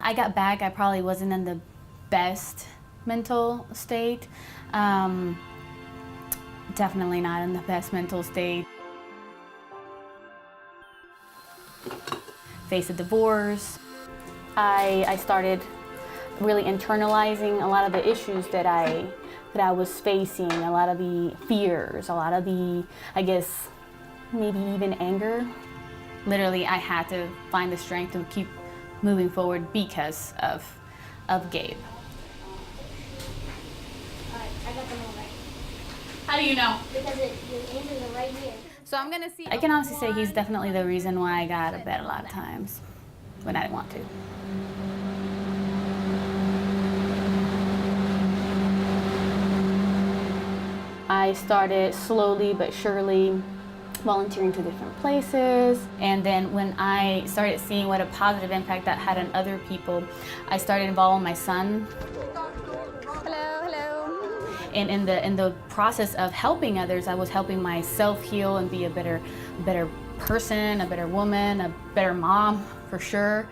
I got back, I probably wasn't in the best mental state. Definitely not in the best mental state. Faced a divorce. I started really internalizing a lot of the issues that I was facing, a lot of the fears, a lot of the, I guess, maybe even anger. Literally, I had to find the strength to keep moving forward because of Gabe. Alright, I got them all right. How do you know? Because your answers are right here. So I'm gonna see. I can honestly say he's definitely the reason why I got out of bed a lot of times when I didn't want to. I started slowly but surely volunteering to different places, and then when I started seeing what a positive impact that had on other people, I started involving my son. Hello, hello. And in the process of helping others, I was helping myself heal and be a better person, a better woman, a better mom, for sure.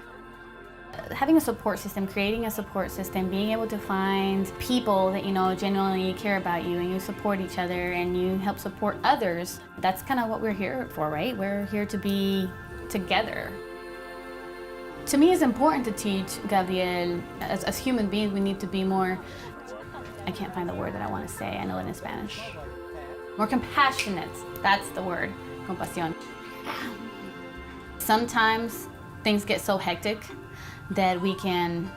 Having a support system, creating a support system, being able to find people that, you know, genuinely care about you and you support each other and you help support others. That's kind of what we're here for, right? We're here to be together. To me, it's important to teach Gabriel, as human beings, we need to be more, I can't find the word that I want to say, I know it in Spanish. More compassionate, that's the word, compasión. Sometimes things get so hectic that we can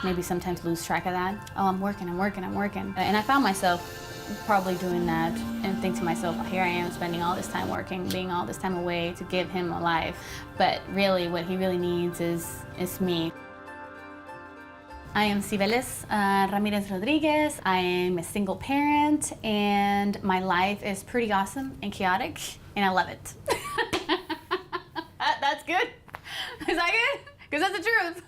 maybe sometimes lose track of that. Oh, I'm working. And I found myself probably doing that and think to myself, here I am spending all this time working, being all this time away to give him a life. But really what he really needs is me. I am Cibeles Ramirez Rodriguez. I am a single parent and my life is pretty awesome and chaotic and I love it. That's good. Is that good? Because that's the truth.